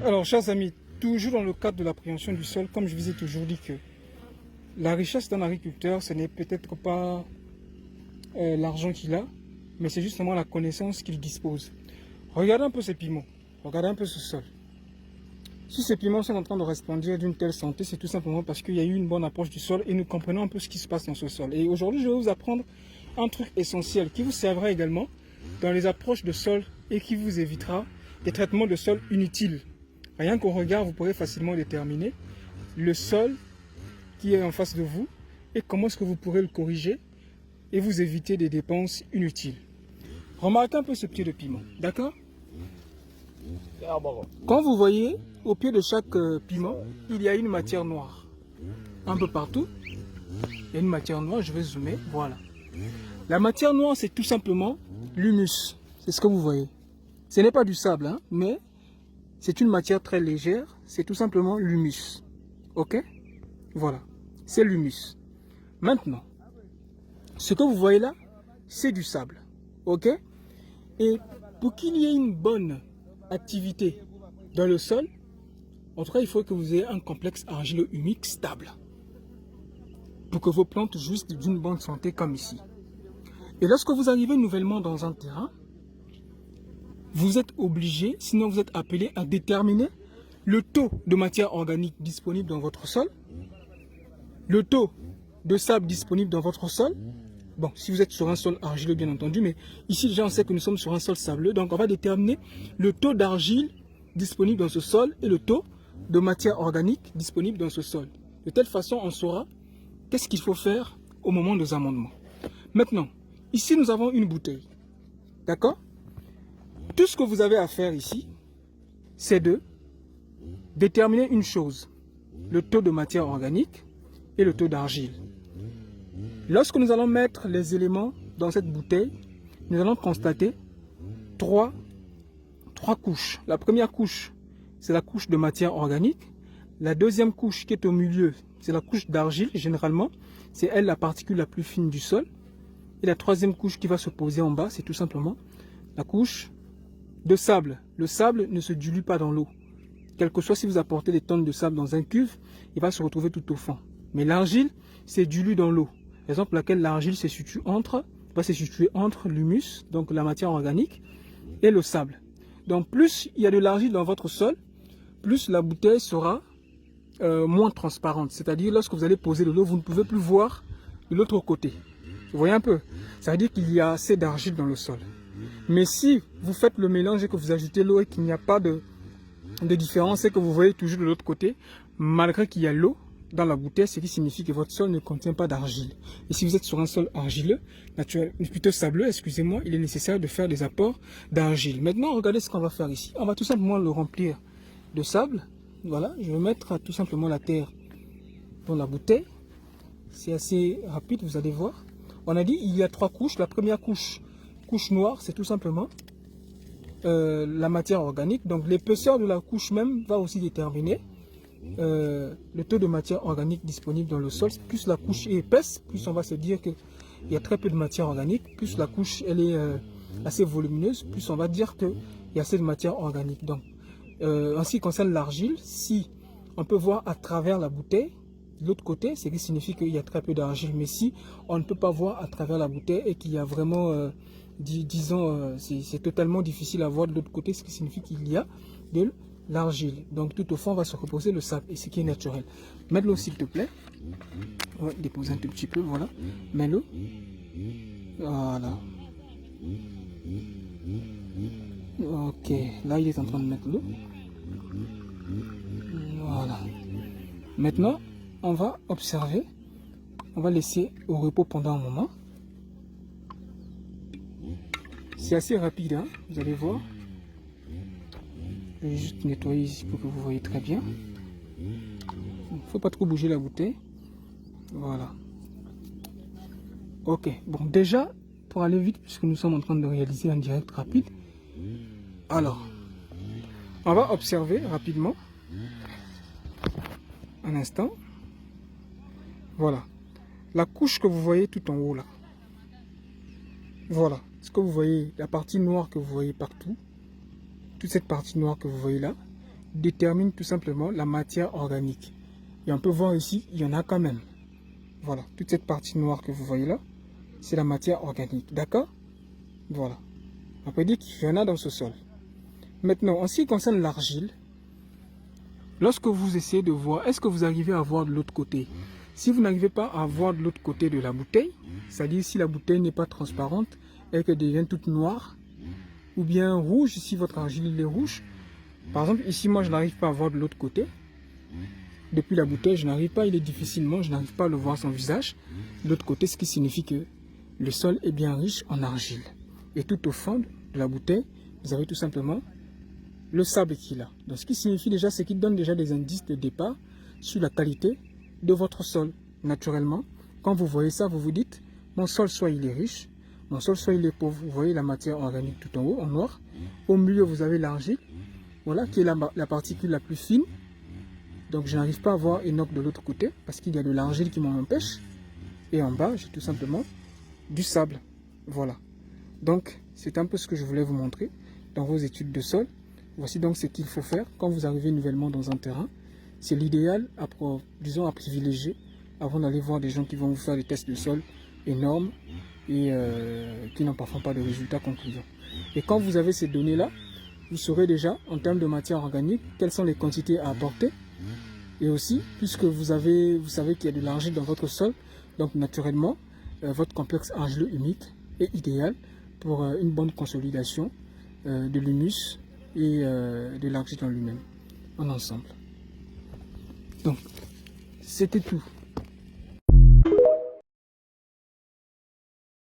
Alors, chers amis, toujours dans le cadre de l'appréhension du sol, comme je vous ai toujours dit que la richesse d'un agriculteur, ce n'est peut-être pas l'argent qu'il a, mais c'est justement la connaissance qu'il dispose. Regardez un peu ces piments, regardez un peu ce sol. Si ces piments sont en train de resplendir d'une telle santé, c'est tout simplement parce qu'il y a eu une bonne approche du sol et nous comprenons un peu ce qui se passe dans ce sol. Et aujourd'hui, je vais vous apprendre un truc essentiel qui vous servira également dans les approches de sol et qui vous évitera des traitements de sol inutiles. Rien qu'au regard, vous pourrez facilement déterminer le sol qui est en face de vous et comment est-ce que vous pourrez le corriger et vous éviter des dépenses inutiles. Remarquez un peu ce pied de piment, d'accord? Quand vous voyez au pied de chaque piment, il y a une matière noire. Un peu partout, il y a une matière noire, je vais zoomer, voilà. La matière noire, c'est tout simplement l'humus. C'est ce que vous voyez. Ce n'est pas du sable, hein, mais c'est une matière très légère. C'est tout simplement l'humus. Ok? Voilà. C'est l'humus. Maintenant, ce que vous voyez là, c'est du sable. Ok? Et pour qu'il y ait une bonne activité dans le sol, en tout cas, il faut que vous ayez un complexe argileux humique stable pour que vos plantes jouissent d'une bonne santé comme ici. Et lorsque vous arrivez nouvellement dans un terrain, vous êtes obligé, sinon vous êtes appelé à déterminer le taux de matière organique disponible dans votre sol, le taux de sable disponible dans votre sol. Bon, si vous êtes sur un sol argileux, bien entendu, mais ici déjà on sait que nous sommes sur un sol sableux, donc on va déterminer le taux d'argile disponible dans ce sol et le taux de matière organique disponible dans ce sol. De telle façon, on saura qu'est-ce qu'il faut faire au moment des amendements. Maintenant, ici nous avons une bouteille, d'accord? Tout ce que vous avez à faire ici, c'est de déterminer une chose, le taux de matière organique et le taux d'argile. Lorsque nous allons mettre les éléments dans cette bouteille, nous allons constater trois couches. La première couche, c'est la couche de matière organique. La deuxième couche qui est au milieu, c'est la couche d'argile, généralement. C'est elle la particule la plus fine du sol. Et la troisième couche qui va se poser en bas, c'est tout simplement la couche de sable. Le sable ne se dilue pas dans l'eau. Quel que soit si vous apportez des tonnes de sable dans un cuve, il va se retrouver tout au fond. Mais l'argile, c'est dilué dans l'eau. Raison pour laquelle l'argile va se situer entre l'humus, donc la matière organique, et le sable. Donc plus il y a de l'argile dans votre sol, plus la bouteille sera moins transparente. C'est-à-dire lorsque vous allez poser de l'eau, vous ne pouvez plus voir de l'autre côté. Vous voyez un peu? Ça veut dire qu'il y a assez d'argile dans le sol. Mais si vous faites le mélange et que vous ajoutez l'eau et qu'il n'y a pas de différence et que vous voyez toujours de l'autre côté, malgré qu'il y a l'eau dans la bouteille, ce qui signifie que votre sol ne contient pas d'argile. Et si vous êtes sur un sol argileux, plutôt sableux, excusez-moi, il est nécessaire de faire des apports d'argile. Maintenant, regardez ce qu'on va faire ici. On va tout simplement le remplir de sable. Voilà, je vais mettre tout simplement la terre dans la bouteille. C'est assez rapide, vous allez voir. On a dit il y a trois couches. La première couche noire, c'est tout simplement la matière organique. Donc l'épaisseur de la couche même va aussi déterminer le taux de matière organique disponible dans le sol. Plus la couche est épaisse, plus on va se dire qu'il y a très peu de matière organique. Plus la couche elle est assez volumineuse, plus on va dire qu'il y a assez de matière organique. Donc en ce qui concerne l'argile, si on peut voir à travers la bouteille, de l'autre côté, ce qui signifie qu'il y a très peu d'argile. Mais si on ne peut pas voir à travers la bouteille et qu'il y a vraiment, disons, c'est totalement difficile à voir de l'autre côté, ce qui signifie qu'il y a de l'argile. Donc tout au fond va se reposer le sable, et ce qui est naturel. Mets-le s'il te plaît. On va déposer un tout petit peu, voilà. Mets-le. Voilà. Ok, là il est en train de mettre l'eau. Voilà. Maintenant, on va observer. On va laisser au repos pendant un moment. C'est assez rapide, hein, vous allez voir. Je vais juste nettoyer ici pour que vous voyez très bien. Il ne faut pas trop bouger la bouteille. Voilà. Ok. Bon, déjà, pour aller vite, puisque nous sommes en train de réaliser un direct rapide. Alors, on va observer rapidement. Un instant. Voilà. La couche que vous voyez tout en haut là. Voilà. Ce que vous voyez, la partie noire que vous voyez partout. Toute cette partie noire que vous voyez là. détermine tout simplement la matière organique. Et on peut voir ici, il y en a quand même. Voilà, toute cette partie noire que vous voyez là, c'est la matière organique, d'accord? Voilà, on peut dire qu'il y en a dans ce sol. Maintenant, en ce qui concerne l'argile, lorsque vous essayez de voir, est-ce que vous arrivez à voir de l'autre côté? Si vous n'arrivez pas à voir de l'autre côté de la bouteille, c'est-à-dire si la bouteille n'est pas transparente et qu'elle devient toute noire, ou bien rouge, si votre argile est rouge, par exemple ici moi je n'arrive pas à voir de l'autre côté, depuis la bouteille je n'arrive pas, il est difficilement, je n'arrive pas à le voir son visage, de l'autre côté, ce qui signifie que le sol est bien riche en argile. Et tout au fond de la bouteille, vous avez tout simplement le sable qui est là. Donc ce qui signifie déjà, c'est qu'il donne déjà des indices de départ sur la qualité de votre sol. Naturellement, quand vous voyez ça, vous vous dites, mon sol soit il est riche, mon sol soit il est pauvre. Vous voyez la matière organique tout en haut, en noir. Au milieu, vous avez l'argile, voilà, qui est la particule la plus fine. Donc je n'arrive pas à voir Enoch de l'autre côté, parce qu'il y a de l'argile qui m'en empêche. Et en bas, j'ai tout simplement du sable. Voilà. Donc, c'est un peu ce que je voulais vous montrer dans vos études de sol. Voici donc ce qu'il faut faire quand vous arrivez nouvellement dans un terrain. C'est l'idéal, disons, à privilégier avant d'aller voir des gens qui vont vous faire des tests de sol énormes et qui n'ont parfois pas de résultats concluants. Et quand vous avez ces données-là, vous saurez déjà, en termes de matière organique, quelles sont les quantités à apporter. Et aussi, puisque vous savez qu'il y a de l'argile dans votre sol, donc naturellement, votre complexe argileux humide est idéal pour une bonne consolidation de l'humus et de l'argile en lui-même, en ensemble. Donc, c'était tout